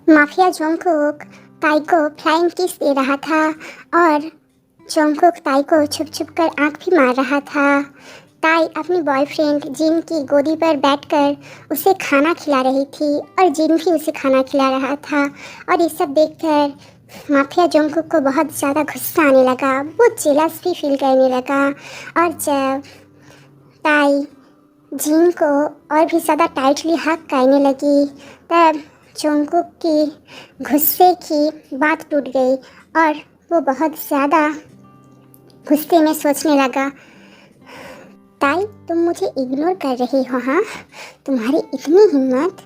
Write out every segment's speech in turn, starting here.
Mafia Jungkook ताई को flying kiss दे रहा था और जोंगकुक ताई को छुप छुप कर आंख भी मार रहा था। ताई अपनी बॉयफ्रेंड जिन की गोदी पर बैठकर उसे खाना खिला रही थी और जिन भी उसे खाना खिला रहा था। और ये सब देखकर माफिया जोंगकुक को बहुत ज़्यादा गुस्सा आने लगा। वो जेलस भी फील करने लगा। और जब ताई जिन को और भी ज़्यादा टाइटली हक करने लगी तब जोंगकुक की गुस्से की बात टूट गई और वो बहुत ज़्यादा गुस्से में सोचने लगा, ताई तुम मुझे इग्नोर कर रही हो? हाँ, तुम्हारी इतनी हिम्मत,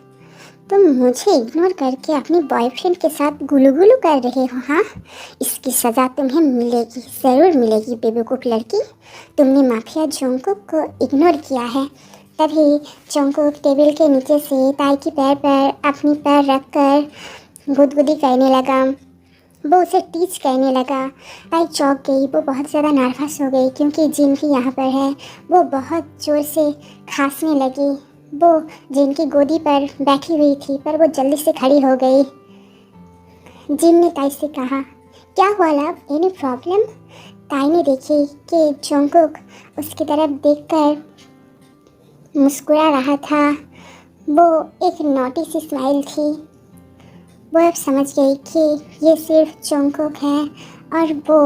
तुम मुझे इग्नोर करके अपनी बॉयफ्रेंड के साथ गुलू गुलू कर रहे हो? हाँ, इसकी सज़ा तुम्हें मिलेगी, ज़रूर मिलेगी बेवकूफ़ लड़की। तुमने माफिया जोंगकुक को इग्नोर किया है। तभी जोंगकुक टेबल के नीचे से ताई की पैर पर अपनी पैर रखकर गुदगुदी करने लगा। वो उसे टीच करने लगा। ताई चौंक गई। वो बहुत ज़्यादा नर्वस हो गई क्योंकि जिन भी यहाँ पर है। वो बहुत ज़ोर से खांसने लगी। वो जिन की गोदी पर बैठी हुई थी पर वो जल्दी से खड़ी हो गई। जिन ने ताई से कहा, क्या हुआ लव, एनी प्रॉब्लम? ताई ने देखी कि जोंगकुक उसकी तरफ देखकर मुस्कुरा रहा था। वो एक नॉटी सी स्माइल थी। वो अब समझ गई कि ये सिर्फ जोंगकुक है और वो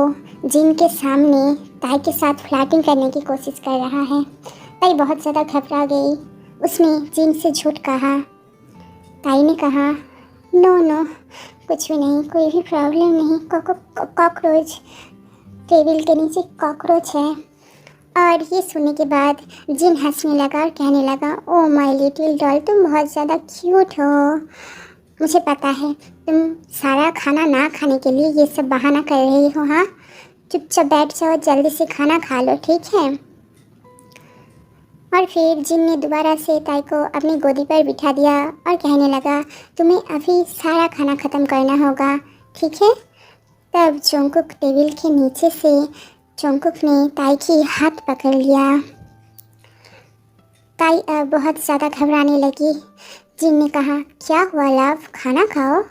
जिन के सामने ताई के साथ फ्लर्टिंग करने की कोशिश कर रहा है। ताई बहुत ज़्यादा घबरा गई। उसने जिन से झूठ कहा। ताई ने कहा, नो नो, कुछ भी नहीं, कोई भी प्रॉब्लम नहीं, कॉकरोच, टेबल के नीचे कॉकरोच है। और ये सुनने के बाद जिन हंसने लगा और कहने लगा, ओ माय लिटिल डॉल, तुम बहुत ज़्यादा क्यूट हो। मुझे पता है तुम सारा खाना ना खाने के लिए ये सब बहाना कर रही हो। हाँ, चुपचाप बैठ जाओ, जल्दी से खाना खा लो, ठीक है? और फिर जिन ने दोबारा से ताई को अपनी गोदी पर बिठा दिया और कहने लगा, तुम्हें अभी सारा खाना ख़त्म करना होगा, ठीक है? तब जोंगकुक टेबल के नीचे से जोंगकुक ने ताई की हाथ पकड़ लिया। ताई अब बहुत ज़्यादा घबराने लगी। जिन ने कहा, क्या हुआ लव, खाना खाओ।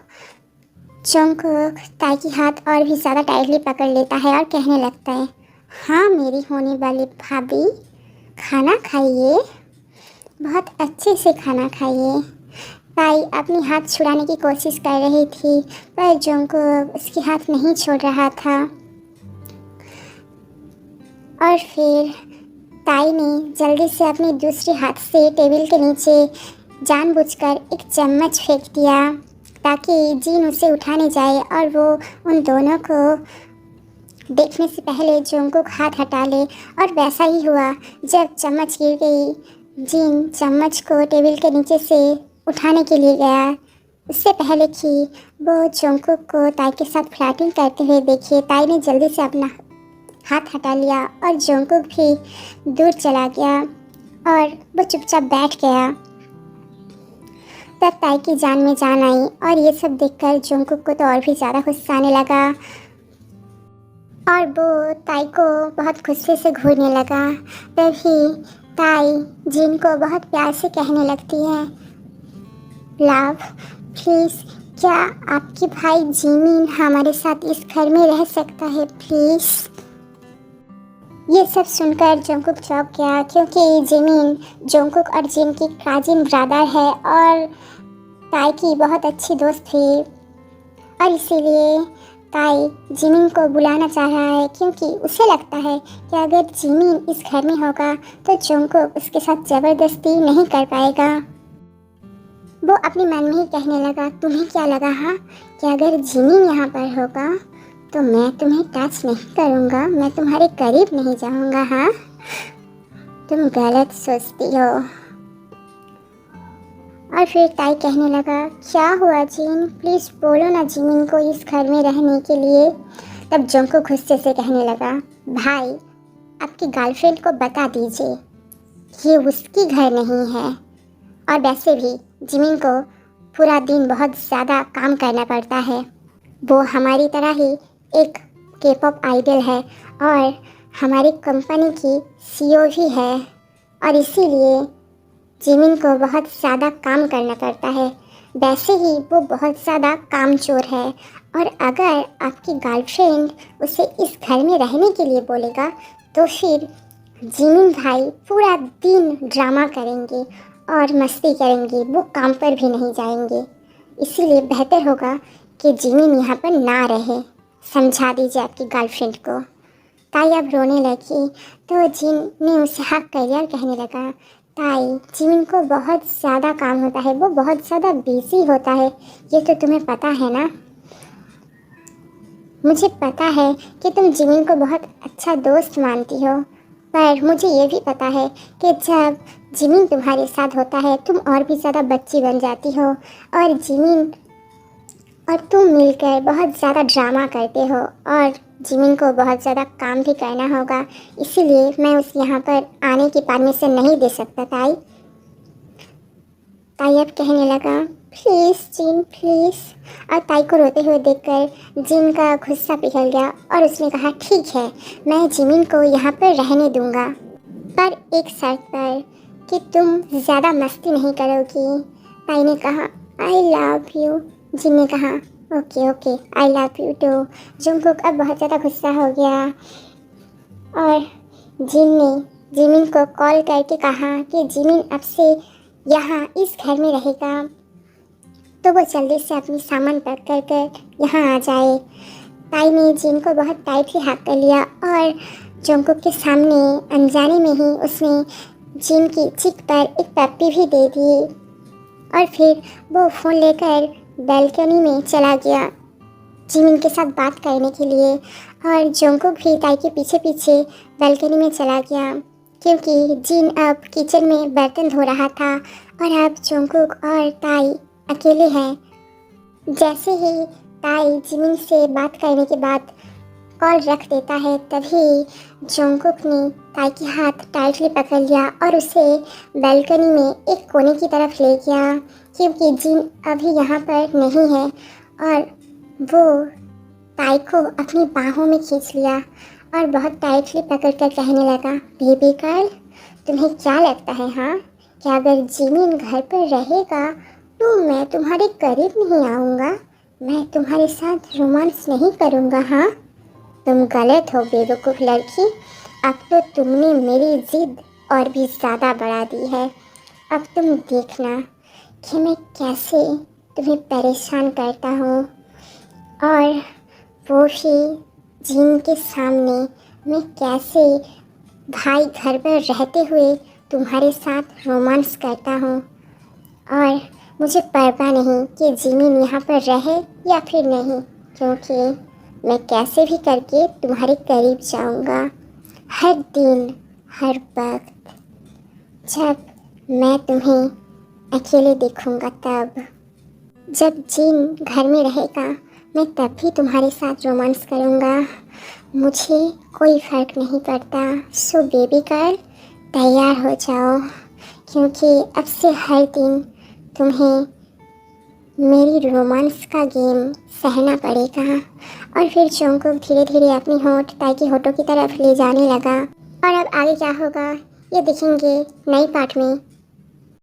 जोंगकुक ताई की हाथ और भी ज़्यादा टाइटली पकड़ लेता है और कहने लगता है, हाँ मेरी होने वाली भाभी, खाना खाइए, बहुत अच्छे से खाना खाइए। ताई अपनी हाथ छुड़ाने की कोशिश कर रही थी पर जोंगकुक उसकी हाथ नहीं छोड़ रहा था। और फिर ताई ने जल्दी से अपने दूसरे हाथ से टेबल के नीचे जानबूझकर एक चम्मच फेंक दिया ताकि जिन उसे उठाने जाए और वो उन दोनों को देखने से पहले जोंगकुक हाथ हटा ले। और वैसा ही हुआ। जब चम्मच गिर गई, जिन चम्मच को टेबल के नीचे से उठाने के लिए गया उससे पहले कि वो जोंगकुक को ताई के साथ फ्लर्टिंग करते हुए देखे, ताई ने जल्दी से अपना हाथ हटा लिया और जोंगकुक भी दूर चला गया और वो चुपचाप बैठ गया। तब ताई की जान में जान आई और ये सब देखकर जोंगकुक को तो और भी ज़्यादा गुस्सा आने लगा और वो ताई को बहुत गुस्से से घूरने लगा। तभी ताई जिन को बहुत प्यार से कहने लगती है, लव प्लीज़, क्या आपके भाई जिमिन हमारे साथ इस घर में रह सकता है प्लीज़? ये सब सुनकर जोंगकुक चौंक गया क्योंकि जिमिन जोंगकुक और जिन की काजिन ब्रदर है और ताई की बहुत अच्छी दोस्त थी और इसीलिए ताई जिमिन को बुलाना चाह रहा है क्योंकि उसे लगता है कि अगर जिमिन इस घर में होगा तो जोंगकुक उसके साथ ज़बरदस्ती नहीं कर पाएगा। वो अपने मन में ही कहने लगा, तुम्हें क्या लगा हाँ कि अगर जिमिन यहाँ पर होगा तो मैं तुम्हें टच नहीं करूँगा, मैं तुम्हारे करीब नहीं जाऊँगा? हाँ, तुम गलत सोचती हो। और फिर ताई कहने लगा, क्या हुआ जिन, प्लीज़ बोलो ना जिमिन को इस घर में रहने के लिए। तब जोंगकुक गुस्से से कहने लगा, भाई आपकी गर्लफ्रेंड को बता दीजिए ये उसकी घर नहीं है और वैसे भी जिमिन को पूरा दिन बहुत ज़्यादा काम करना पड़ता है। वो हमारी तरह ही एक के-पॉप आइडल है और हमारी कंपनी की सीईओ भी है और इसीलिए जिमिन को बहुत ज़्यादा काम करना पड़ता है। वैसे ही वो बहुत ज़्यादा कामचोर है, और अगर आपकी गर्लफ्रेंड उसे इस घर में रहने के लिए बोलेगा तो फिर जिमिन भाई पूरा दिन ड्रामा करेंगे और मस्ती करेंगे, वो काम पर भी नहीं जाएंगे। इसीलिए बेहतर होगा कि जिमिन यहाँ पर ना रहे। समझा दीजिए आपकी गर्लफ्रेंड को। ताई अब रोने लगी तो जिन ने उसे हक कर दिया और कहने लगा, ताई जिमिन को बहुत ज़्यादा काम होता है, वो बहुत ज़्यादा बिजी होता है, ये तो तुम्हें पता है ना। मुझे पता है कि तुम जिमिन को बहुत अच्छा दोस्त मानती हो, पर मुझे ये भी पता है कि जब जिमिन तुम्हारे साथ होता है तुम और भी ज़्यादा बच्ची बन जाती हो, और जिमिन और तुम मिलकर बहुत ज़्यादा ड्रामा करते हो, और जिमिन को बहुत ज़्यादा काम भी करना होगा। इसीलिए मैं उस यहाँ पर आने की परमिशन नहीं दे सकता ताई। ताई अब कहने लगा, प्लीज़ जिन प्लीज़। और ताई को रोते हुए देखकर जिन का गुस्सा पिघल गया और उसने कहा, ठीक है, मैं जिमिन को यहाँ पर रहने दूँगा, पर एक शर्त पर कि तुम ज़्यादा मस्ती नहीं करोगी। ताई ने कहा, आई लव यू। जिन ने कहा, okay okay, I love you too. Jungkook अब बहुत ज़्यादा गुस्सा हो गया और जिन ने जिमिन को कॉल करके कहा कि जिमिन अब से यहाँ इस घर में रहेगा, तो वो जल्दी से अपनी सामान पैक कर कर यहाँ आ जाए। ताई ने जिन को बहुत टाइटली हाथ कर लिया और जंगकुक के सामने अनजाने में ही उसने जिन की चिक पर एक पप्पी भी दे दी, और फिर वो फ़ोन लेकर बैल्कनी में चला गया जिमिन के साथ बात करने के लिए। और जंगकुक भी ताई के पीछे पीछे बैल्कनी में चला गया, क्योंकि जिन अब किचन में बर्तन धो रहा था और अब जंगकुक और ताई अकेले हैं। जैसे ही ताई जिमिन से बात करने के बाद कॉल रख देता है, तभी जंगकुक ने ताई के हाथ टाइटली पकड़ लिया और उसे बैल्कनी में एक कोने की तरफ ले गया, क्योंकि जिन अभी यहाँ पर नहीं है। और वो ताई को अपनी बाहों में खींच लिया और बहुत टाइटली पकड़ कर कहने लगा, बेबी गर्ल, तुम्हें क्या लगता है हाँ, कि अगर जिमिन घर पर रहेगा तो मैं तुम्हारे करीब नहीं आऊँगा, मैं तुम्हारे साथ रोमांस नहीं करूँगा। हाँ, तुम गलत हो बेवकूफ़ लड़की। अब तो तुमने मेरी ज़िद और भी ज़्यादा बढ़ा दी है। अब तुम देखना कि मैं कैसे तुम्हें परेशान करता हूँ, और वो भी जिन के सामने मैं कैसे भाई घर पर रहते हुए तुम्हारे साथ रोमांस करता हूँ। और मुझे परवाह नहीं कि जिमिन यहाँ पर रहे या फिर नहीं, क्योंकि मैं कैसे भी करके तुम्हारे करीब जाऊँगा, हर दिन हर वक्त। जब मैं तुम्हें अकेले देखूँगा, तब जब जिन घर में रहेगा मैं तब भी तुम्हारे साथ रोमांस करूँगा, मुझे कोई फ़र्क नहीं पड़ता। सो बेबी गर्ल, तैयार हो जाओ, क्योंकि अब से हर दिन तुम्हें मेरी रोमांस का गेम सहना पड़ेगा। और फिर जंगकुक धीरे धीरे अपनी होंठ ताई की होठों की तरफ ले जाने लगा। और अब आगे क्या होगा ये देखेंगे नई पार्ट में।